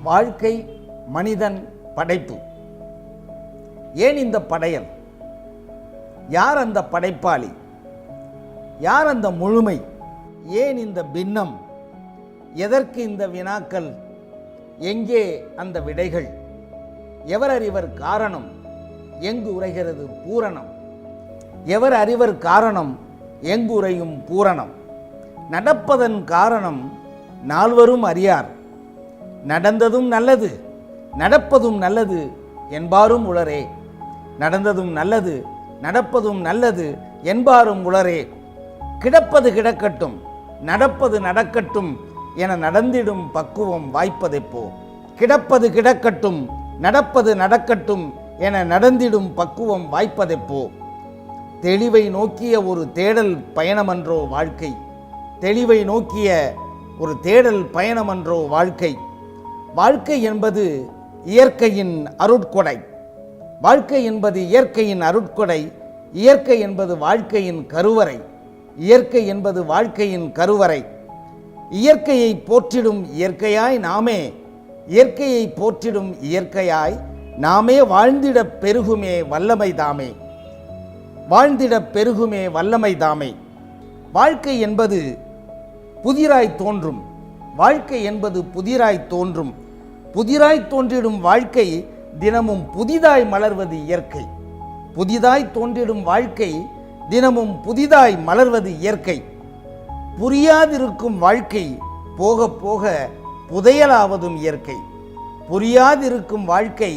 வாழ்க்கை மனிதன் படைப்பு. ஏன் இந்த படையல்? யார் அந்த படைப்பாளி? யார் அந்த முழுமை? ஏன் இந்த பின்னம்? எதற்கு இந்த வினாக்கள்? எங்கே அந்த விடைகள்? எவர் அறிவர் காரணம்? எங்கு உரைகிறது பூரணம்? எவர் அறிவர் காரணம்? எங்கு உரையும் பூரணம்? நடப்பதன் காரணம் நால்வரும் அறியார். நடந்ததும் நல்லது, நடப்பதும் நல்லது என்பாரும் உளரே. நடந்ததும் நல்லது, நடப்பதும் நல்லது என்பாரும் உளரே. கிடப்பது கிடக்கட்டும், நடப்பது நடக்கட்டும் என நடந்திடும் பக்குவம் வாய்ப்பதெப்போ. கிடப்பது கிடக்கட்டும், நடப்பது நடக்கட்டும் என நடந்திடும் பக்குவம் வாய்ப்பதெப்போ. தெளிவை நோக்கிய ஒரு தேடல் பயணமன்றோ வாழ்க்கை. தெளிவை நோக்கிய ஒரு தேடல் பயணமன்றோ வாழ்க்கை. வாழ்க்கை என்பது இயற்கையின் அருட்கொடை. வாழ்க்கை என்பது இயற்கையின் அருட்கொடை. இயற்கை என்பது வாழ்க்கையின் கருவறை. இயற்கை என்பது வாழ்க்கையின் கருவறை. இயற்கையை போற்றிடும் இயற்கையாய் நாமே, இயற்கையை போற்றிடும் இயற்கையாய் நாமே வாழ்ந்திட பெருகுமே வல்லமை தாமே. வாழ்ந்திட பெருகுமே வல்லமை தாமே. வாழ்க்கை என்பது புதிராய் தோன்றும். வாழ்க்கை என்பது புதிராய் தோன்றும். புதிராய் தோன்றிடும் வாழ்க்கை தினமும் புதிதாய் மலர்வது இயற்கை. புதிதாய் தோன்றிடும் வாழ்க்கை தினமும் புதிதாய் மலர்வது இயற்கை. புரியாதிருக்கும் வாழ்க்கை போக போக புதையலாவதும் இயற்கை. புரியாதிருக்கும் வாழ்க்கை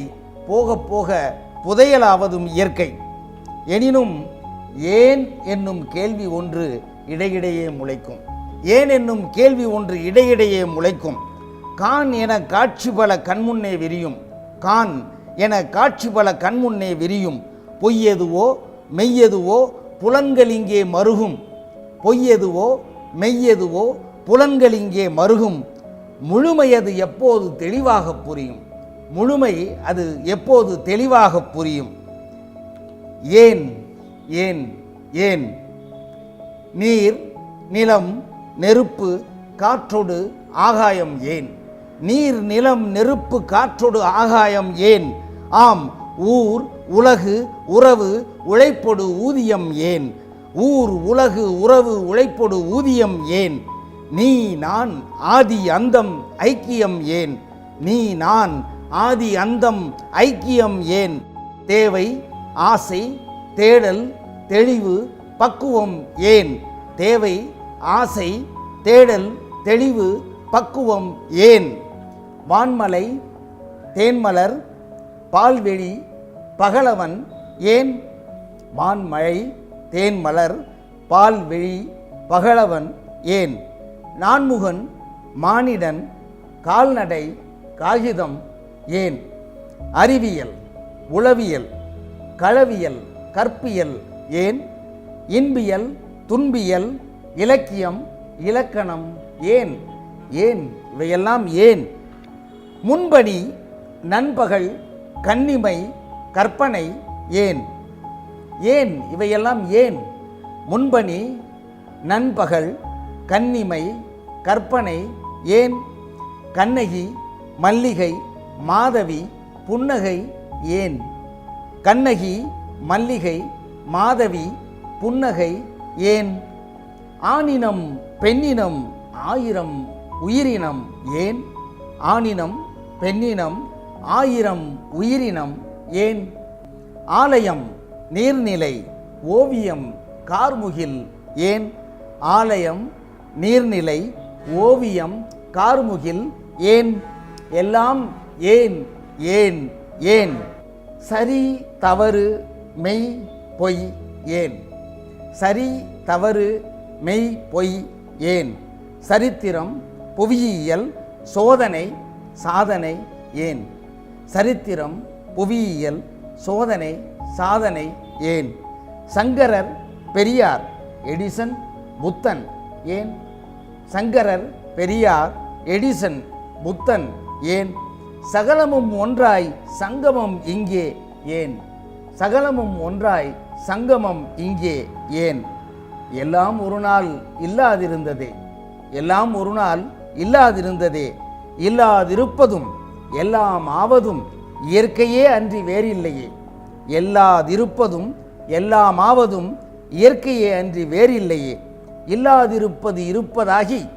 போக போக புதையலாவதும் இயற்கை. எனினும் ஏன் என்னும் கேள்வி ஒன்று இடையிடையே முளைக்கும். ஏன் என்னும் கேள்வி ஒன்று இடையிடையே முளைக்கும். கான் என காட்சி பல கண்முன்னே விரியும். கான் என காட்சி பல கண்முன்னே விரியும். பொய்யெதுவோ மெய்யெதுவோ புலன்கள் இங்கே மருகும். பொய்யெதுவோ மெய்யெதுவோ புலன்கள் இங்கே மருகும். முழுமை அது எப்போது தெளிவாக புரியும். முழுமை அது எப்போது தெளிவாக புரியும். ஏன் ஏன் ஏன்? நீர் நிலம் நெருப்பு காற்றோடு ஆகாயம் ஏன்? நீர் நிலம் நெருப்பு காற்றோடு ஆகாயம் ஏன்? ஆம், ஊர் உலகு உறவு உழைப்பொடு ஊதியம் ஏன்? ஊர் உலகு உறவு உழைப்பொடு ஊதியம் ஏன்? நீ நான் ஆதி அந்தம் ஐக்கியம் ஏன்? நீ நான் ஆதி அந்தம் ஐக்கியம் ஏன்? தேவை ஆசை தேடல் தெளிவு பக்குவம் ஏன்? தேவை ஆசை தேடல் தெளிவு பக்குவம் ஏன்? வான்மலை தேன்மலர் பால்வெளி பகலவன் ஏன்? வான்மழை தேன்மலர் பால்வெளி பகலவன் ஏன்? நான்முகன் மானிடன் கால்நடை காகிதம் ஏன்? அறிவியல் உளவியல் களவியல் கற்பியல் ஏன்? இன்பியல் துன்பியல் இலக்கியம் இலக்கணம் ஏன்? ஏன் இவையெல்லாம் ஏன்? முன்பணி நண்பகல் கன்னிமை கற்பனை ஏன்? ஏன் இவையெல்லாம் ஏன்? முன்பணி நண்பகல் கன்னிமை கற்பனை ஏன்? கண்ணகி மல்லிகை மாதவி புன்னகை ஏன்? கண்ணகி மல்லிகை மாதவி புன்னகை ஏன்? ஆணினம் பெண்ணினம் ஆயிரம் உயிரினம் ஏன்? ஆணினம் பெண்ணினம் ஆயிரம் உயிரினம் ஏன்? ஆலயம் நீர்நிலை ஓவியம் கார்முகில் ஏன்? ஆலயம் நீர்நிலை ஓவியம் கார்முகில் ஏன்? எல்லாம் ஏன் ஏன் ஏன்? சரி தவறு மெய் பொய் ஏன்? சரி தவறு மெய் பொய் ஏன்? சரித்திரம் புவியியல் சோதனை சாதனை ஏன்? சரித்திரம் புவியியல் சோதனை சாதனை ஏன்? சங்கரர் பெரியார் எடிசன் புத்தன் ஏன்? சங்கரர் பெரியார் எடிசன் புத்தன் ஏன்? சகலமும் ஒன்றாய் சங்கமம் இங்கே ஏன்? சகலமும் ஒன்றாய் சங்கமம் இங்கே ஏன்? எல்லாம் ஒரு நாள் இல்லாதிருந்ததே. எல்லாம் ஒரு நாள் இல்லாதிருந்ததே. இல்லாதிருப்பதும் எல்லாம் ஆவதும் இயற்கையே அன்றி வேறில்லையே. எல்லாதிருப்பதும் எல்லாம் ஆவதும் இயற்கையே அன்றி வேறில்லையே. இல்லாதிருப்பது இருப்பதாகி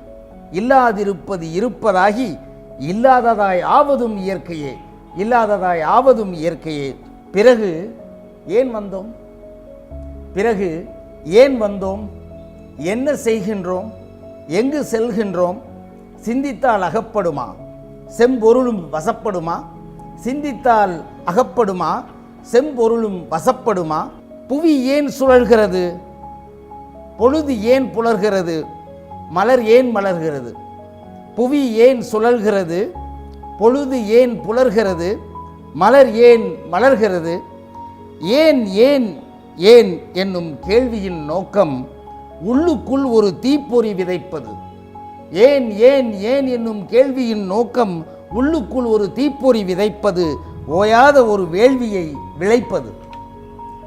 இல்லாதிருப்பது இருப்பதாகி இல்லாததாய் ஆவதும் இயற்கையே. இல்லாததாய் ஆவதும் இயற்கையே. பிறகு ஏன் வந்தோம்? பிறகு ஏன் வந்தோம்? என்ன செய்கின்றோம்? எங்கு செல்கின்றோம்? சிந்தித்தால் அகப்படுமா? செம்பொருளும் வசப்படுமா? சிந்தித்தால் அகப்படுமா? செம்பொருளும் வசப்படுமா? புவி ஏன் சுழல்கிறது? பொழுது ஏன் புலர்கிறது? மலர் ஏன் மலர்கிறது? புவி ஏன் சுழல்கிறது? பொழுது ஏன் புலர்கிறது? மலர் ஏன் மலர்கிறது? ஏன் ஏன் ஏன் என்னும் கேள்வியின் நோக்கம் உள்ளுக்குள் ஒரு தீப்பொறி விதைப்பது. ஏன் ஏன் ஏன் என்னும் கேள்வியின் நோக்கம் உள்ளுக்குள் ஒரு தீப்பொறி விதைப்பது, ஓயாத ஒரு வேள்வியை விளைப்பது.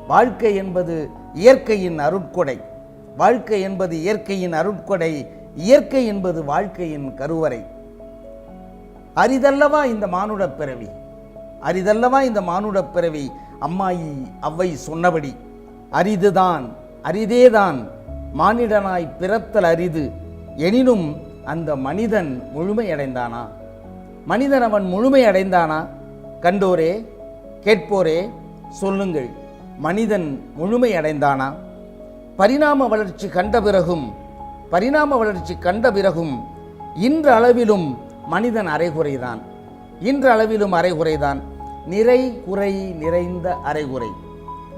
வாழ்க்கை என்பது இயற்கையின் அருட்கொடை. வாழ்க்கை என்பது இயற்கையின் அருட்கொடை. இயற்கை என்பது வாழ்க்கையின் கருவறை. அரிதல்லவா இந்த மானுடப் பிறவி? அரிதல்லவா இந்த மானுடப் பிறவி? அம்மாயி அவ்வை சொன்னபடி அரிதுதான், அரிதேதான் மானிடனாய் பிறத்தல் அரிது. எனினும் அந்த மனிதன் முழுமையடைந்தானா? மனிதன் அவன் முழுமையடைந்தானா? கண்டோரே, கேட்போரே, சொல்லுங்கள், மனிதன் முழுமையடைந்தானா? பரிணாம வளர்ச்சி கண்ட பிறகும் இன்று அளவிலும் மனிதன் அரைகுறைதான். இன்று அளவிலும் அரைகுறைதான். நிறை குறை நிறைந்த அரைகுறை.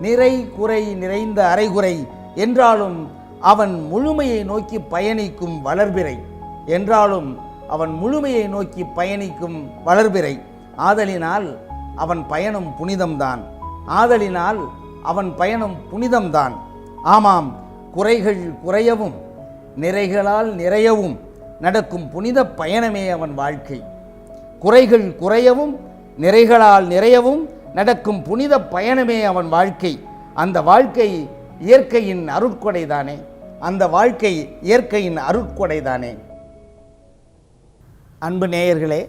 நிறை குறை நிறைந்த அரைகுறை என்றாலும் அவன் முழுமையை நோக்கி பயணிக்கும் வளர்பிறை. என்றாலும் அவன் முழுமையை நோக்கி பயணிக்கும் வளர்பிறை. ஆதலினால் அவன் பயணம் புனிதம்தான். ஆதலினால் அவன் பயணம் புனிதம்தான். ஆமாம், குறைகள் குறையவும் நிறைகளால் நிறையவும் நடக்கும் புனித பயணமே அவன் வாழ்க்கை. குறைகள் குறையவும் நிறைகளால் நிறையவும் நடக்கும் புனித பயணமே அவன் வாழ்க்கை. அந்த வாழ்க்கை இயற்கையின் அருட்கொடைதானே. அந்த வாழ்க்கை இயற்கையின் அருட்கொடைதானே. அன்பு நேயர்களே,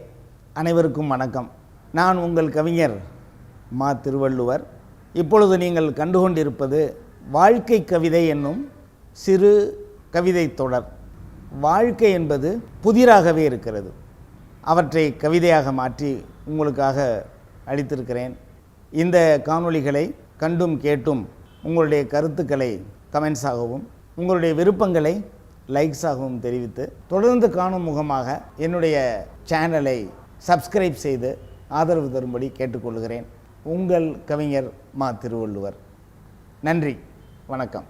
அனைவருக்கும் வணக்கம். நான் உங்கள் கவிஞர் மா. திருவள்ளுவர். இப்பொழுது நீங்கள் கண்டுகொண்டிருப்பது வாழ்க்கை கவிதை என்னும் சிறு கவிதை தொடர். வாழ்க்கை என்பது புதிராகவே இருக்கிறது. அவற்றை கவிதையாக மாற்றி உங்களுக்காக அளித்திருக்கிறேன். இந்த காணொளிகளை கண்டும் கேட்டும் உங்களுடைய கருத்துக்களை கமெண்ட்ஸாகவும் உங்களுடைய விருப்பங்களை லைக்ஸாகவும் தெரிவித்து தொடர்ந்து காணும் முகமாக என்னுடைய சேனலை சப்ஸ்கிரைப் செய்து ஆதரவு தரும்படி கேட்டுக்கொள்கிறேன். உங்கள் கவிஞர் மா. திருவள்ளுவர். நன்றி, வணக்கம்.